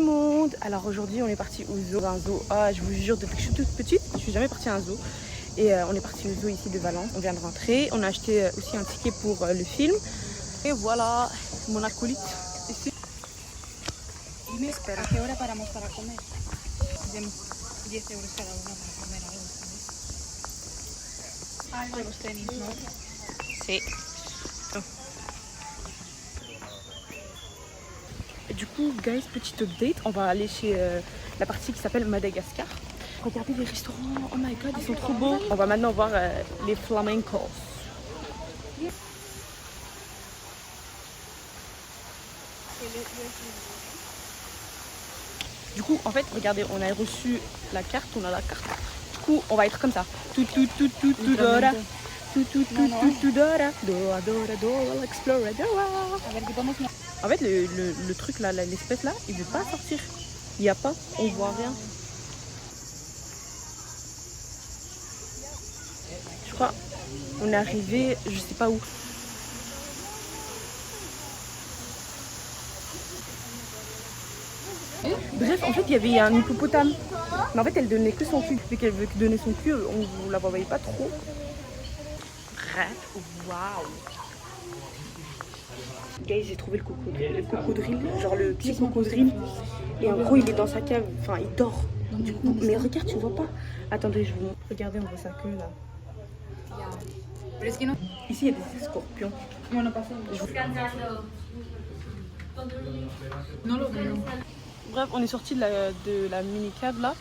le monde. Alors aujourd'hui on est parti au zoo, un zoo. Ah, je vous jure, depuis que je suis toute petite, je suis jamais partie à un zoo. Et on est parti au zoo ici de Valence. On vient de rentrer. On a acheté aussi un ticket pour le film. Et voilà mon acolyte ici. Dime, ¿a qué hora paramos para comer? Demos 10 euros cada uno para comer algo, ¿sabes? Ah, los tenis, ¿no? Sí. Et du coup, guys, petite update. On va aller chez la partie qui s'appelle Madagascar. Regardez les restaurants. Oh my god, ils sont trop beaux. On va maintenant voir les flamencos. Du coup, en fait, regardez, on a reçu la carte, on a la carte. Du coup, on va être comme ça. Tout dora. Tout dora. Dora, explorer, dora. En fait, le truc là, l'espèce là, il veut pas sortir. Il y a pas, on voit rien. Je crois, on est arrivé, je sais pas où. Bref, en fait, il y avait un hippopotame. Mais en fait, elle donnait que son cul. Vu qu'elle veut donner son cul, on la voyait pas trop. Bref, waouh. Guys, j'ai trouvé le cocodrille, genre le petit cocodrille. Et en gros, il est dans sa cave, enfin, il dort. Du coup, mais regarde, tu vois pas. Attendez, je vous montre. Regardez, on voit sa queue là. Ici, il y a des scorpions. Bref, on est sorti de la mini cave là.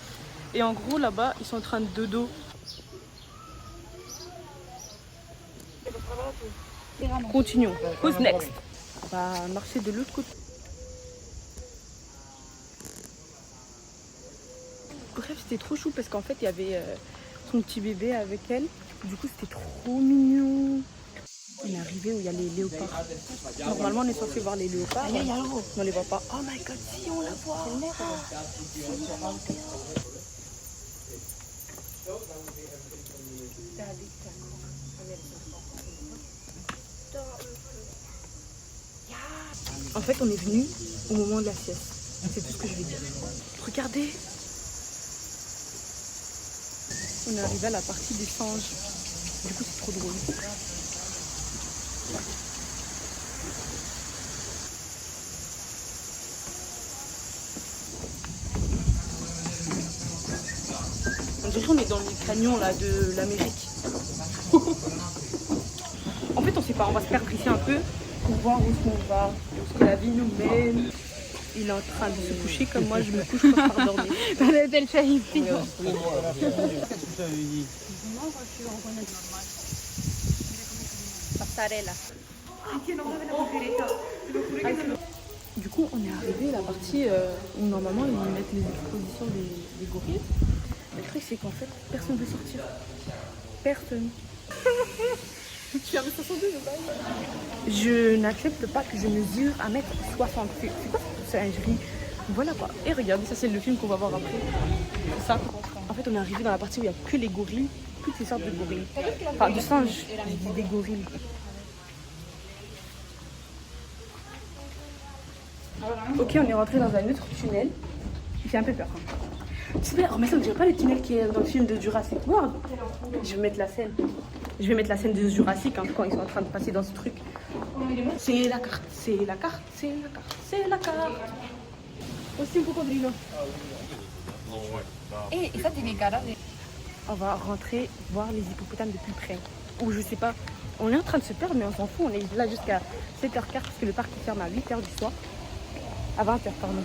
Et en gros, là-bas, ils sont en train de dodo. Continuons. Who's next? On va marcher de l'autre côté. Bref, c'était trop chou parce qu'en fait, il y avait son petit bébé avec elle. Du coup, c'était trop mignon. On est arrivé où il y a les léopards. Normalement, on est censé voir les léopards. Mais on les voit pas. Oh my god, si, on la voit. En fait, on est venu au moment de la sieste. C'est tout ce que je vais dire. Regardez. On est arrivé à la partie des singes. Du coup, c'est trop drôle. On dirait qu'on est dans les canyons là, de l'Amérique. En fait, on sait pas. On va se perdre ici un peu pour voir où est-ce qu'on va, où est-ce que la vie nous mène. Il est en train de se coucher comme moi, je me couche quand je pars dormir. Du coup, on est arrivé à la partie où normalement ils mettent les expositions des gorilles. Le truc, c'est qu'en fait, personne ne veut sortir. Personne. Tu as 1m62, je n'accepte pas que je mesure 1m60. C'est quoi cette singerie? Voilà quoi. Et regardez, ça c'est le film qu'on va voir après. C'est ça. En fait, on est arrivé dans la partie où il n'y a que les gorilles, toutes ces sortes de gorilles. Enfin, de singes, des gorilles. Ok, on est rentré dans un autre tunnel. Il fait un peu peur. Tu sais, mais ça ne dirait pas le tunnel qui est dans le film de Jurassic World. Je vais mettre la scène. Je vais mettre la scène de Jurassic quand ils sont en train de passer dans ce truc. C'est la carte, c'est la carte, c'est la carte, c'est la carte. Aussi un cocodrilo. Et ça, tiene cara de... On va rentrer voir les hippopotames de plus près. Ou je sais pas. On est en train de se perdre, mais on s'en fout. On est là jusqu'à 7h15 parce que le parc ferme à 8h du soir. À 20h, pardon.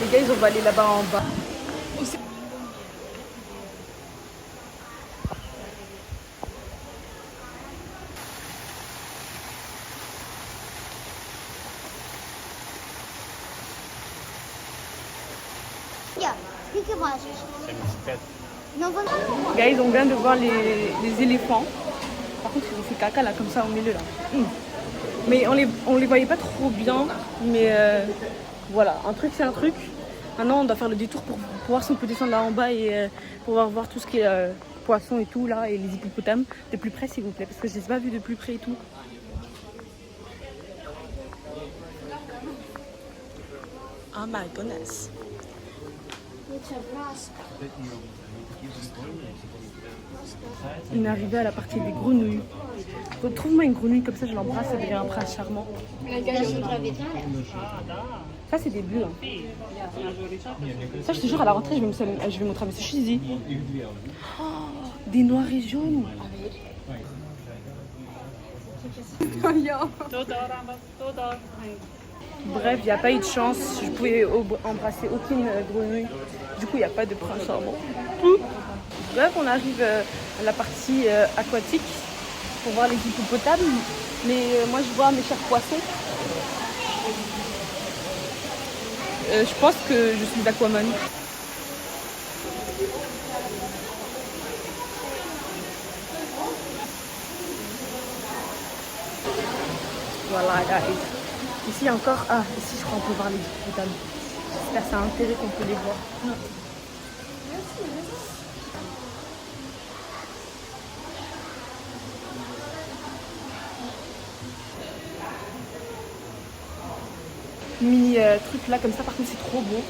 Les gars, on va aller là-bas en bas. Guys, on vient de voir les éléphants. Par contre, ils ont fait caca là, comme ça au milieu là. Mais on les voyait pas trop bien. Mais voilà, un truc c'est un truc. Maintenant, on doit faire le détour pour voir si on peut descendre là en bas et pouvoir voir tout ce qui est poissons et tout là, et les hippopotames de plus près s'il vous plaît, parce que je les ai pas vus de plus près et tout. Oh my goodness. On est arrivé à la partie des grenouilles. Retrouve-moi une grenouille comme ça, je l'embrasse, ça devient un prince charmant. Ça c'est des bleus. Hein. Ça je te jure à la rentrée je vais montrer à mes cheesy. Oh, des noirs et jaunes. Bref, il n'y a pas eu de chance. Je pouvais embrasser aucune grenouille. Du coup, il n'y a pas de prince charmant. Bref, on arrive à la partie aquatique pour voir les hippopotames. Mais moi, je vois mes chers poissons. Je pense que je suis Aquaman. Voilà, guys. Ici encore, ici je crois qu'on peut voir les hippopotames. J'espère que ça a intérêt qu'on peut les voir. Mini truc là comme ça, par contre c'est trop beau.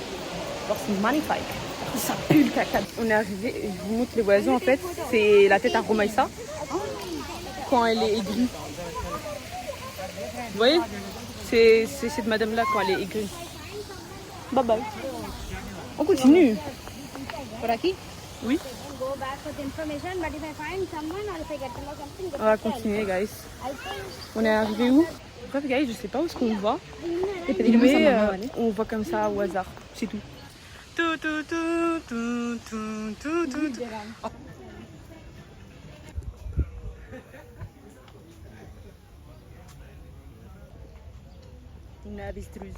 Alors c'est magnifique. Ça pue le caca. On est arrivé, et je vous montre les oiseaux en fait. C'est la tête à Romaïssa quand elle est aigrie. Vous voyez? C'est cette madame là quand elle est aigrie. Bye bye. On continue. Por aquí. Oui. On va continuer, guys. On est arrivé où? Bref, guys, je sais pas où est-ce qu'on va. Mais on va comme ça au hasard. C'est tout. Oh. Une avestruz.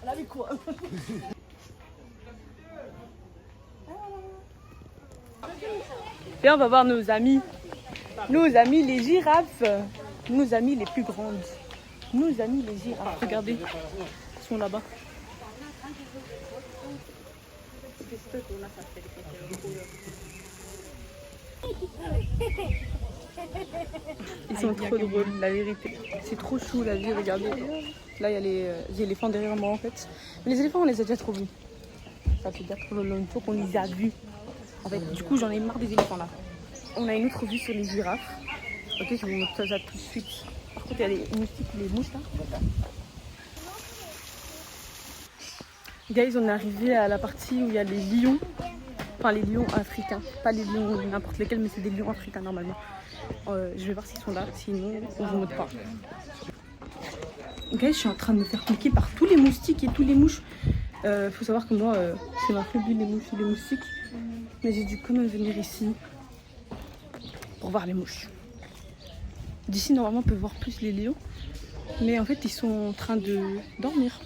Elle avait quoi? Et on va voir nos amis les girafes, nos amis les plus grandes, nos amis les girafes. Regardez, ils sont là-bas. Ils sont trop drôles, la vérité. C'est trop chou la vie, regardez. Là, il y a les éléphants derrière moi en fait. Mais les éléphants, on les a déjà trop vus. Ça fait déjà trop longtemps qu'on les a vus. En fait, du coup, j'en ai marre des éléphants là. On a une autre vue sur les girafes. Ok, je vais vous montrer ça tout de suite. Par contre, il y a les moustiques, les mouches là. Guys, on est arrivé à la partie où il y a les lions. Enfin, les lions africains. Pas les lions n'importe lesquels, mais c'est des lions africains normalement. Je vais voir s'ils sont là. Sinon, on vous montre pas. Guys, je suis en train de me faire piquer par tous les moustiques et tous les mouches. Faut savoir que moi, c'est ma phobie, les mouches et les moustiques. Mais j'ai dû quand même venir ici pour voir les mouches. D'ici, normalement, on peut voir plus les lions. Mais en fait, ils sont en train de dormir.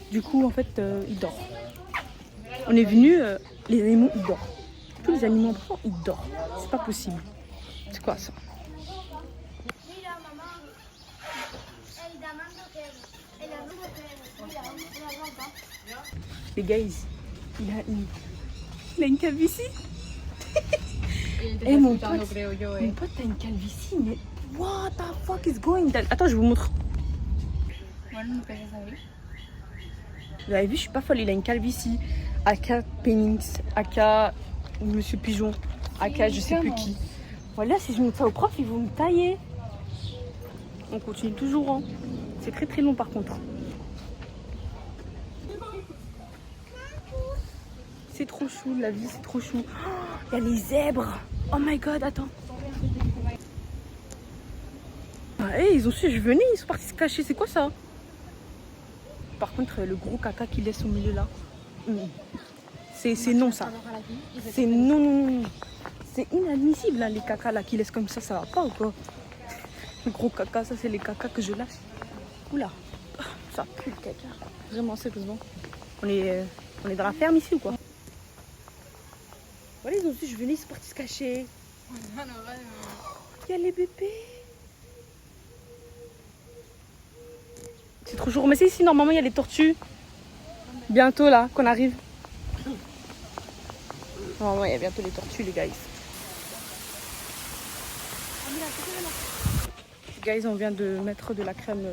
Du coup, en fait, ils dorment. On est venu, les animaux, ils dorment. Tous les animaux, ils dorment. C'est pas possible. C'est quoi ça? Les gars, il a une calvitie. Et mon pote a une calvitie, mais what the fuck is going on? Attends, je vous montre. Vous avez vu, je suis pas folle, il a une calvitie. Aka Penix, Aka Monsieur Pigeon, Aka je sais plus qui. Voilà, si je montre ça au prof, ils vont me tailler. On continue toujours, hein. C'est très très long par contre. C'est trop chou, la vie, c'est trop chou. Il y a les zèbres. Oh my god, attends. Hey, ils ont su, je venais, ils sont partis se cacher. C'est quoi ça? Par contre, le gros caca qu'ils laissent au milieu là. C'est non ça. C'est non. C'est inadmissible là, les cacas là qu'ils laissent comme ça va pas ou quoi? Le gros caca, ça c'est les cacas que je lâche. Oula, ça pue le caca. Vraiment sérieusement. On est dans la ferme ici ou quoi? Voilà, ils ont su, je venais, ils sont partis se cacher. Il y a les bébés. C'est trop chaud. Mais c'est ici, normalement, il y a les tortues. Bientôt, là, qu'on arrive. Normalement, il y a bientôt les tortues, les guys. Guys, on vient de mettre de la crème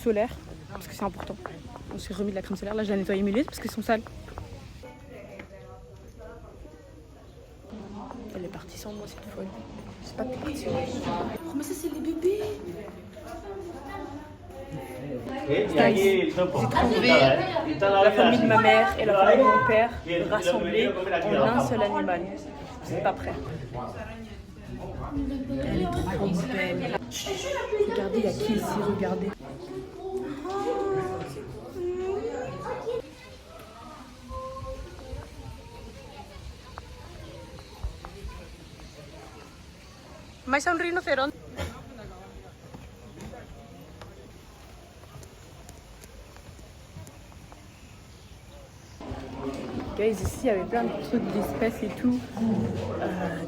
solaire. Parce que c'est important. On s'est remis de la crème solaire. Là, j'ai nettoyé mes lunettes parce qu'elles sont sales. Elle est partie sans moi, cette folle. C'est pas que t'es partie. Oh, mais ça, c'est les bébés. J'ai trouvé la famille de ma mère et la famille de mon père rassemblés en un seul animal. C'est pas prêt. Elle est trop belle. Regardez, il y a qui ici, regardez. Mais un rhinocéros. Guys, ici il y avait plein de trucs d'espèces et tout.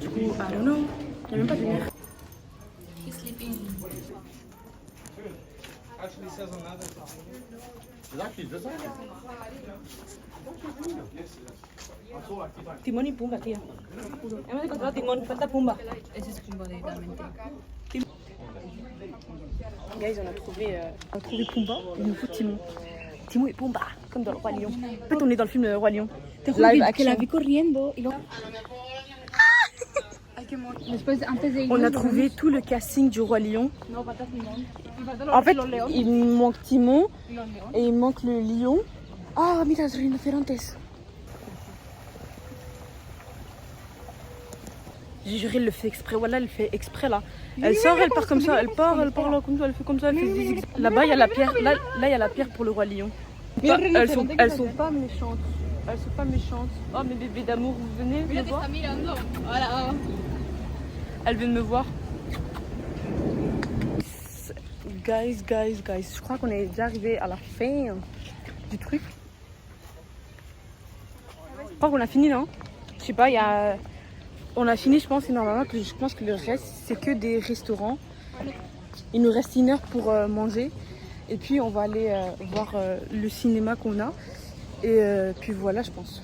Du coup, I don't know. Il n'y a même pas de lumière. Timón y Pumba, tía. Hemos encontrado Timón, falta Pumba. Ese es Pumba directamente. Guys, on a trouvé Pumba, il nous faut Timon. Timon et Pumba, comme dans le Roi Lion. En fait, on est dans le film Le Roi Lion. Live action. la vi corriendo y luego... On a trouvé tout le casting du Roi Lion. No, falta Timón. En fait, il manque Timon et il manque le lion. Ah, oh, mira, los rinocerontes. J'ai juré, elle le fait exprès. Voilà, elle le fait exprès là. Elle sort, elle part comme ça. Elle part là comme ça. Elle fait comme ça. Elle fait zigzag. Là-bas, il y a la pierre. Là, il y a la pierre pour le Roi Lion. Bah, elles sont pas méchantes. Elles sont pas méchantes. Oh, mes bébés d'amour, vous venez me voir. Elle vient de me voir. Guys. Je crois qu'on est déjà arrivé à la fin du truc. Je crois qu'on a fini, non? Je sais pas, il y a... On a fini, je pense, et normalement, je pense que le reste, c'est que des restaurants. Il nous reste 1 heure pour manger. Et puis, on va aller voir le cinéma qu'on a. Et puis voilà, je pense.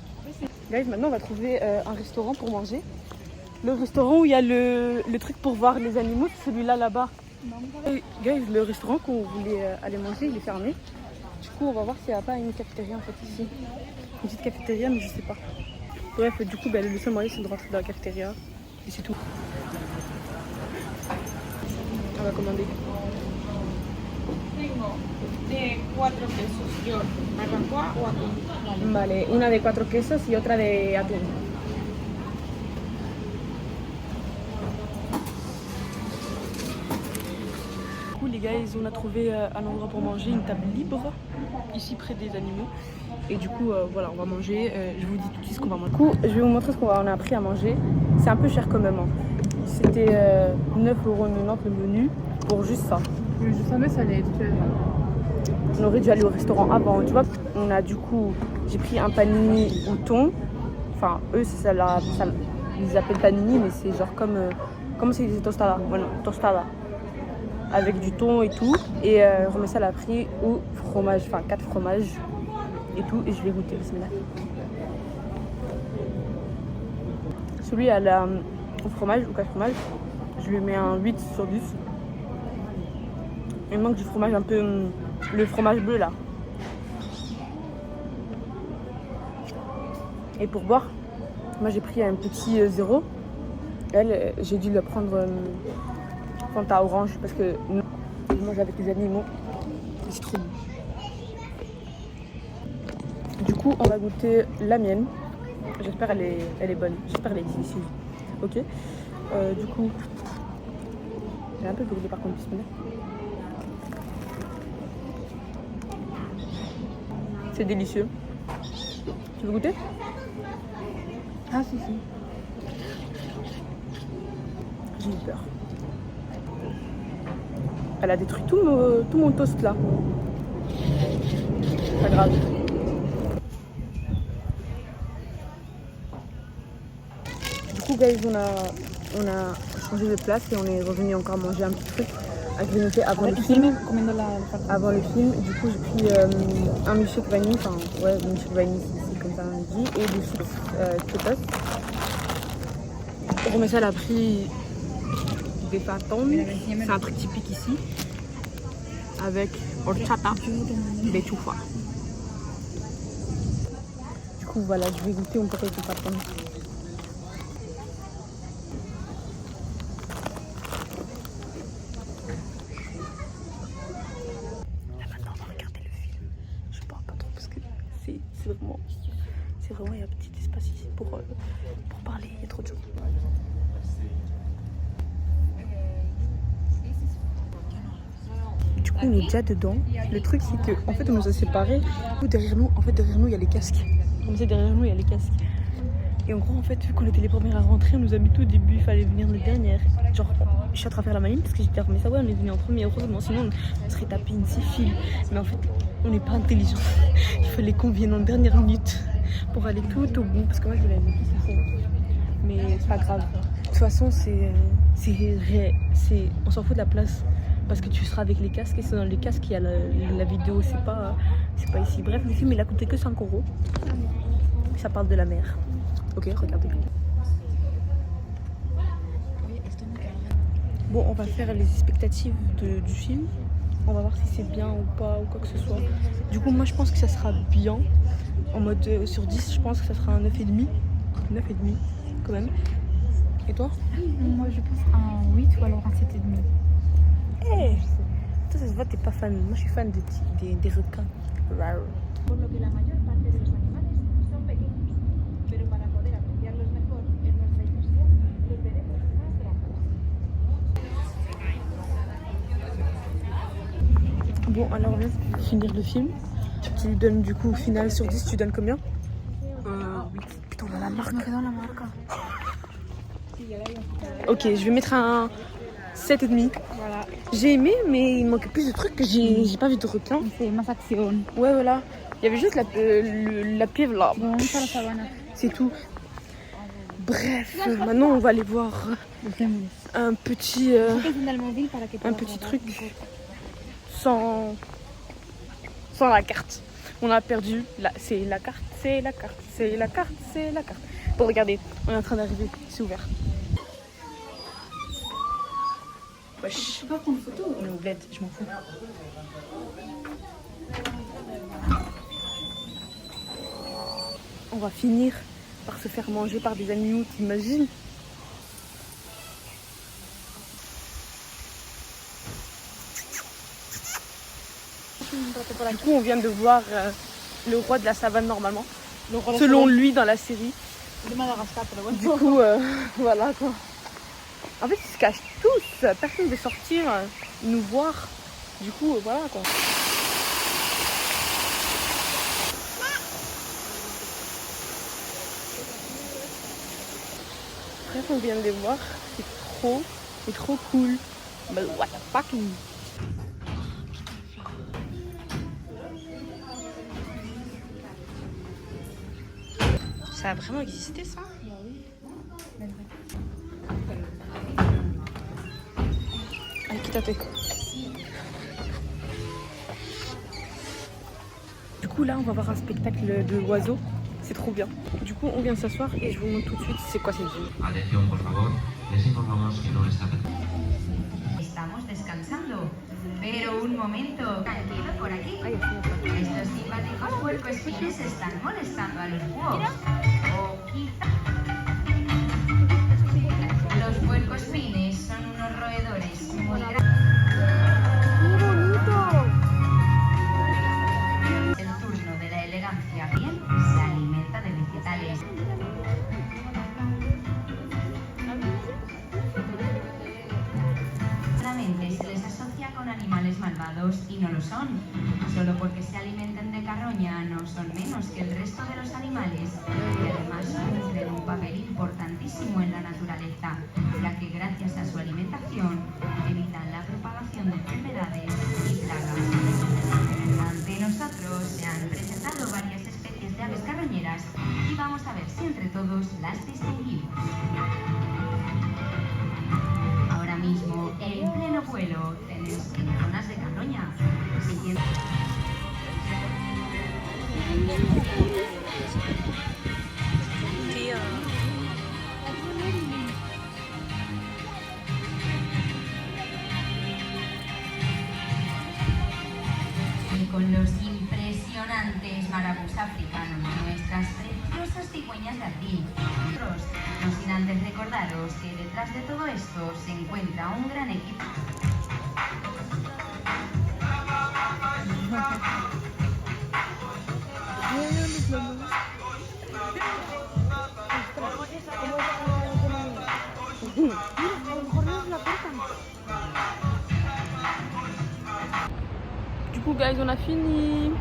Guys, maintenant, on va trouver un restaurant pour manger. Le restaurant où il y a le truc pour voir les animaux, c'est celui-là, là-bas. Hey, guys, le restaurant qu'on voulait aller manger, il est fermé. Du coup, on va voir s'il n'y a pas une cafétéria, en fait, ici. Une petite cafétéria, mais je sais pas. Bref, du coup, le seul moyen, c'est de rentrer dans la cafétéria. Et c'est tout. On va commander. De 4 quesos, yo, barbacoa o atún. Vale, una de 4 quesos y otra de atún. Du coup, les gars, on a trouvé un endroit pour manger, une table libre, ici près des animaux. Et du coup, voilà, on va manger. Je vous dis tout de suite ce qu'on va manger. Du coup, je vais vous montrer ce qu'on a appris à manger. C'est un peu cher quand même. Hein. C'était 9,90€ le menu pour juste ça. Oui, je savais ça allait être cher. On aurait dû aller au restaurant avant, tu vois. On a du coup, j'ai pris un panini au thon. Enfin, eux, ils appellent panini, mais c'est genre comme c'est des tostadas. Voilà, tostada. Avec du thon et tout. Et remet ça, elle a pris au fromage, enfin 4 fromages et tout. Et je vais goûter, bismillah. Celui au fromage, ou 4 fromages, je lui mets un 8 sur 10. Il manque du fromage un peu, le fromage bleu là. Et pour boire, moi j'ai pris un petit 0. Elle, j'ai dû le prendre Fanta orange parce que je mange avec les animaux. C'est trop bon. Du coup, on va goûter la mienne. J'espère elle est bonne. J'espère elle est délicieuse. Ok. Du coup, j'ai un peu brûlé par contre, bismillah. C'est délicieux. Tu veux goûter? Ah si. J'ai eu peur. Elle a détruit tout mon toast là. Pas grave. Du coup guys, on a changé de place et on est revenu encore manger un petit truc à grignoter avant le film. Comiendo la farta. Avant le film, du coup j'ai pris un milkshake vanille, enfin ouais, un milkshake vanille, c'est comme ça on dit, et des chips Cheetos. Romessa elle a pris des patates, c'est un truc typique ici, avec horchata, des choufas. Du coup voilà, je vais goûter, on peut avec des patates. C'est vraiment, il y a un petit espace ici pour parler, il y a trop de gens. Du coup on est déjà dedans. Le truc c'est que en fait on nous a séparés. Derrière nous, il y a les casques. Comme ça derrière nous il y a les casques. Et en gros en fait vu qu'on était les premières à rentrer, on nous a mis tout au début, il fallait venir les dernières. Genre je suis en train de faire la maline parce que j'étais mais ça ouais on est venu en premier heureusement, sinon on serait tapé une 6 files. Mais en fait on n'est pas intelligent. Il fallait qu'on vienne en dernière minute pour aller tout au bout parce que moi je voulais aller plus ici. Mais c'est pas grave. De toute façon on s'en fout de la place parce que tu seras avec les casques et c'est dans les casques qu'il y a la vidéo, c'est pas ici. Bref, le film il a coûté que 5 €. Ça parle de la mer. Ok, regardez. Bon, on va faire les expectatives du film. On va voir si c'est bien ou pas ou quoi que ce soit. Du coup, moi je pense que ça sera bien. En mode sur 10, je pense que ça sera un 9,5. 9,5 quand même. Et toi? Moi je pense un 8 ou alors un 7,5. Hey, toi ça se voit, t'es pas fan. Moi je suis fan des requins. Rar. Bon, alors on vient de finir le film. Tu lui donnes du coup, final sur 10, tu donnes combien? 8. Putain, on a la marque. Ok, je vais mettre un 7,5. Voilà. J'ai aimé, mais il manquait plus de trucs que j'ai pas vu de requins. C'est más acción. Ouais, voilà. Il y avait juste la pieuvre là. Vamos a la sabana. C'est tout. Bref, maintenant on va aller voir un petit truc sans la carte. On a perdu. C'est la carte. Bon, regardez, on est en train d'arriver. C'est ouvert. Wesh. Je peux pas prendre une photo. On est au bled, je m'en fous. On va finir par se faire manger par des animaux, t'imagines? Du coup, on vient de voir le roi de la savane normalement, selon lui dans la série. De Madagascar, pero bueno. Du coup, voilà quoi. En fait, ils se cachent tous. Personne ne veut sortir nous voir. Du coup, voilà quoi. Bref, on vient de les voir. C'est trop cool. But what the fuck? Ça a vraiment existé ça? Allez, quítate. Du coup là on va voir un spectacle de oiseaux. C'est trop bien. Du coup on vient de s'asseoir et je vous montre tout de suite c'est quoi cette ville. Atención, por favor, les informamos que no está. Estamos descansando, pero un momento, tranquilo por aquí. Ay, Estos simpáticos puercoespines están molestando a los búhos. O quizá... Los puercoespines son unos roedores muy grandes. El turno de la elegancia bien se alimenta de vegetales. Se les asocia con animales malvados y no lo son. Solo porque se alimenten de carroña no son menos que el resto de los animales y además cumplen un papel importantísimo en la naturaleza, ya que gracias a su alimentación evitan la propagación de enfermedades y plagas. Ante nosotros se han presentado varias especies de aves carroñeras y vamos a ver si entre todos las distinguimos. Ahora mismo, en pleno vuelo, tenemos montes en zonas de Carroña, siguiendo... Y con los impresionantes marabús africanos, nuestras preciosas cigüeñas de abril. No sin antes recordaros que detrás de todo esto se encuentra un gran equipo. Du coup, guys, on a fini.